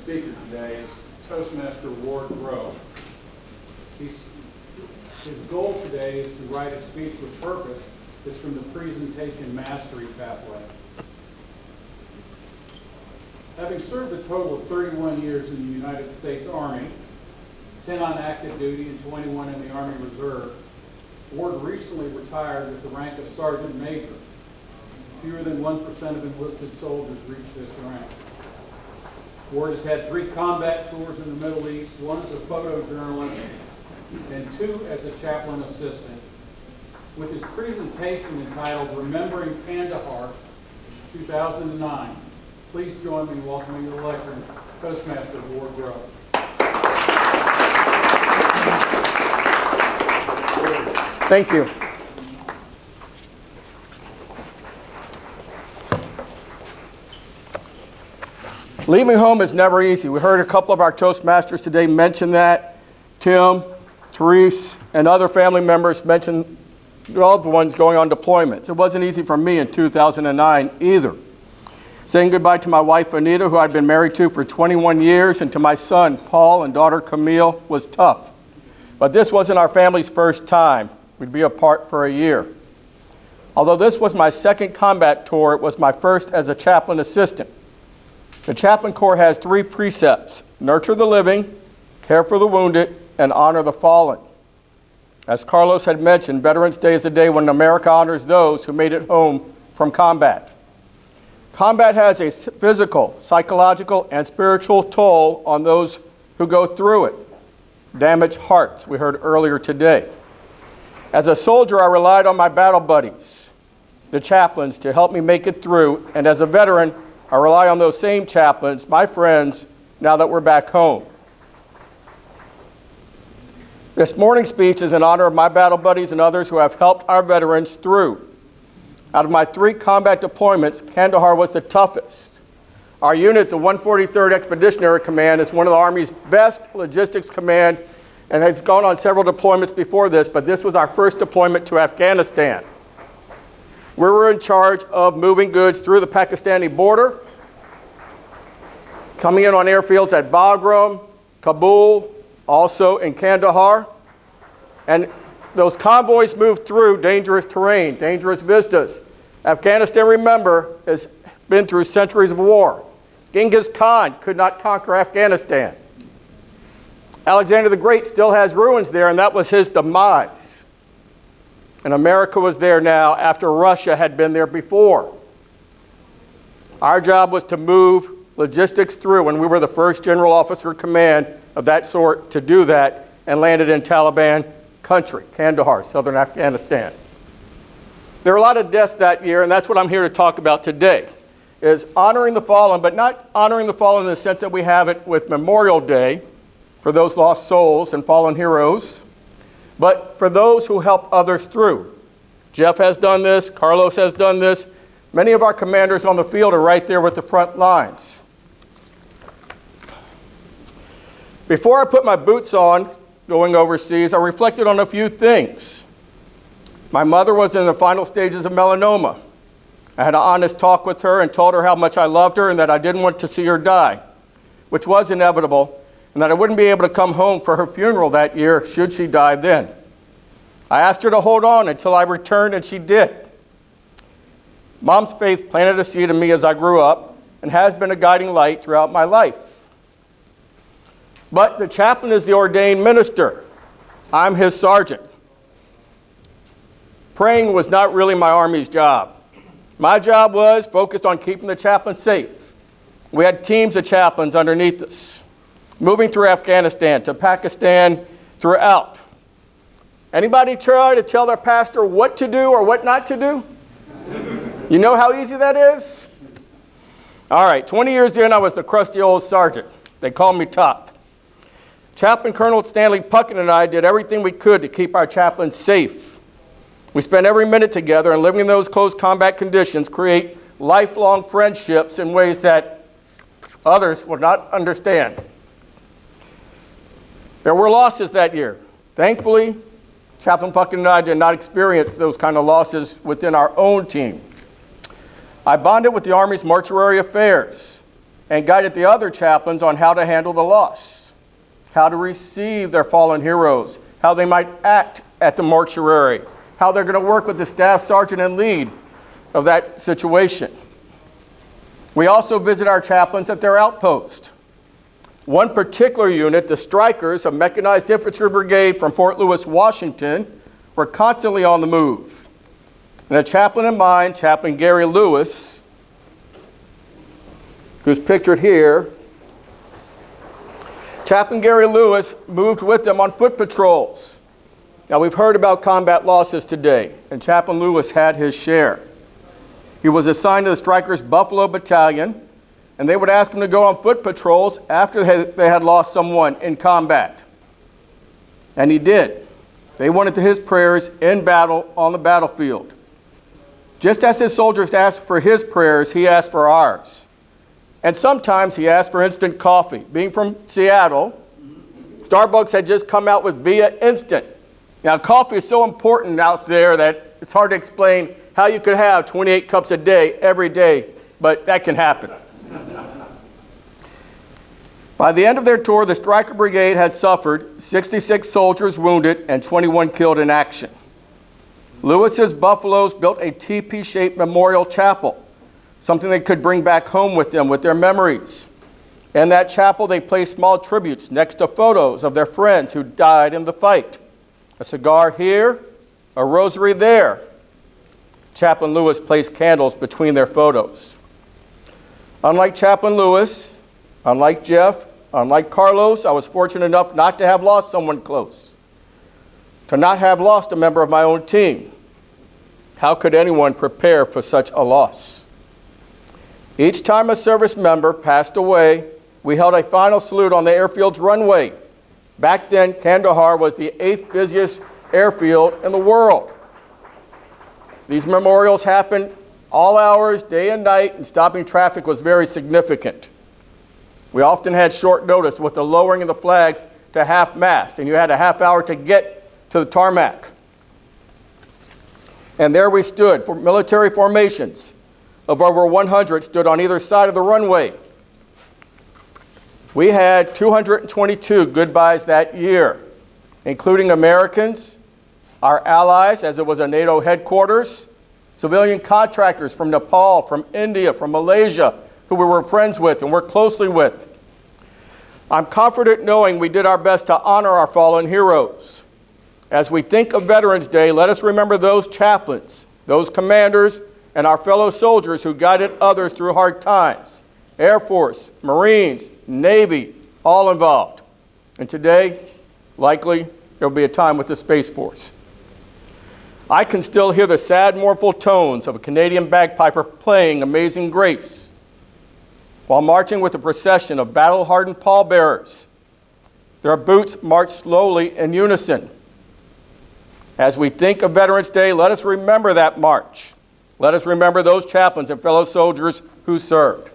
speaker today is Toastmaster Gros. His goal today is to write a speech with purpose. It's from the Presentation Mastery Pathway. Having served a total of 31 years in the United States Army, 10 on active duty and 21 in the Army Reserve, Ward recently retired with the rank of Sergeant Major. Fewer than 1% of enlisted soldiers reach this rank. Ward has had 3 combat tours in the Middle East, 1 as a photojournalist, and 2 as a chaplain assistant. With his presentation entitled Remembering Kandahar 2009, please join me in welcoming to the lectern Toastmaster Ward Gros. Thank you. Leaving home is never easy. We heard a couple of our Toastmasters today mention that. Tim, Therese, and other family members mentioned loved ones going on deployments. It wasn't easy for me in 2009 either. Saying goodbye to my wife, Anita, who I'd been married to for 21 years, and to my son, Paul, and daughter, Camille, was tough. But this wasn't our family's first time. We'd be apart for a year. Although this was my second combat tour, it was my first as a chaplain assistant. The Chaplain Corps has 3 precepts: nurture the living, care for the wounded, and honor the fallen. As Carlos had mentioned, Veterans Day is a day when America honors those who made it home from combat. Combat has a physical, psychological, and spiritual toll on those who go through it. Damaged hearts, we heard earlier today. As a soldier, I relied on my battle buddies, the chaplains, to help me make it through, and as a veteran, I rely on those same chaplains, my friends, now that we're back home. This morning's speech is in honor of my battle buddies and others who have helped our veterans through. Out of my 3 combat deployments, Kandahar was the toughest. Our unit, the 143rd Expeditionary Command, is one of the Army's best logistics command and has gone on several deployments before this, but this was our first deployment to Afghanistan. We were in charge of moving goods through the Pakistani border, coming in on airfields at Bagram, Kabul, also in Kandahar. And those convoys moved through dangerous terrain, dangerous vistas. Afghanistan, remember, has been through centuries of war. Genghis Khan could not conquer Afghanistan. Alexander the Great still has ruins there, and that was his demise. And America was there now after Russia had been there before. Our job was to move logistics through, and we were the first general officer command of that sort to do that, and landed in Taliban country, Kandahar, southern Afghanistan. There were a lot of deaths that year, and that's what I'm here to talk about today, is honoring the fallen, but not honoring the fallen in the sense that we have it with Memorial Day for those lost souls and fallen heroes, but for those who help others through. Jeff has done this, Carlos has done this. Many of our commanders on the field are right there with the front lines. Before I put my boots on, going overseas, I reflected on a few things. My mother was in the final stages of melanoma. I had an honest talk with her and told her how much I loved her and that I didn't want to see her die, which was inevitable, and that I wouldn't be able to come home for her funeral that year should she die then. I asked her to hold on until I returned, and she did. Mom's faith planted a seed in me as I grew up and has been a guiding light throughout my life. But the chaplain is the ordained minister. I'm his sergeant. Praying was not really my Army's job. My job was focused on keeping the chaplain safe. We had teams of chaplains underneath us, moving through Afghanistan to Pakistan, throughout. Anybody try to tell their pastor what to do or what not to do? You know how easy that is? All right, 20 years in, I was the crusty old sergeant. They called me Top. Chaplain Colonel Stanley Puckett and I did everything we could to keep our chaplains safe. We spent every minute together, and living in those close combat conditions create lifelong friendships in ways that others would not understand. There were losses that year. Thankfully, Chaplain Puckett and I did not experience those kind of losses within our own team. I bonded with the Army's mortuary affairs and guided the other chaplains on how to handle the loss, how to receive their fallen heroes, how they might act at the mortuary, how they're going to work with the staff sergeant and lead of that situation. We also visit our chaplains at their outpost. One particular unit, the Strikers, a mechanized infantry brigade from Fort Lewis, Washington, were constantly on the move. And a chaplain of mine, Chaplain Gary Lewis, who's pictured here, Chaplain Gary Lewis moved with them on foot patrols. Now, we've heard about combat losses today, and Chaplain Lewis had his share. He was assigned to the Strikers' Buffalo Battalion, and they would ask him to go on foot patrols after they had lost someone in combat. And he did. They wanted his prayers in battle on the battlefield. Just as his soldiers asked for his prayers, he asked for ours. And sometimes he asked for instant coffee. Being from Seattle, Starbucks had just come out with Via Instant. Now, coffee is so important out there that it's hard to explain how you could have 28 cups a day, every day, but that can happen. By the end of their tour, the Stryker Brigade had suffered 66 soldiers wounded and 21 killed in action. Lewis's Buffaloes built a teepee-shaped memorial chapel, something they could bring back home with them with their memories. In that chapel, they placed small tributes next to photos of their friends who died in the fight. A cigar here, a rosary there. Chaplain Lewis placed candles between their photos. Unlike Chaplain Lewis, unlike Jeff, unlike Carlos, I was fortunate enough not to have lost someone close, to not have lost a member of my own team. How could anyone prepare for such a loss? Each time a service member passed away, we held a final salute on the airfield's runway. Back then, Kandahar was the 8th busiest airfield in the world. These memorials happened all hours, day and night, and stopping traffic was very significant. We often had short notice with the lowering of the flags to half-mast, and you had a half hour to get to the tarmac. And there we stood, for military formations of over 100 stood on either side of the runway. We had 222 goodbyes that year, including Americans, our allies, as it was a NATO headquarters, civilian contractors from Nepal, from India, from Malaysia, who we were friends with and worked closely with. I'm confident knowing we did our best to honor our fallen heroes. As we think of Veterans Day, let us remember those chaplains, those commanders, and our fellow soldiers who guided others through hard times. Air Force, Marines, Navy, all involved. And today, likely, there will be a time with the Space Force. I can still hear the sad, mournful tones of a Canadian bagpiper playing Amazing Grace while marching with a procession of battle-hardened pallbearers. Their boots march slowly in unison. As we think of Veterans Day, let us remember that march. Let us remember those chaplains and fellow soldiers who served.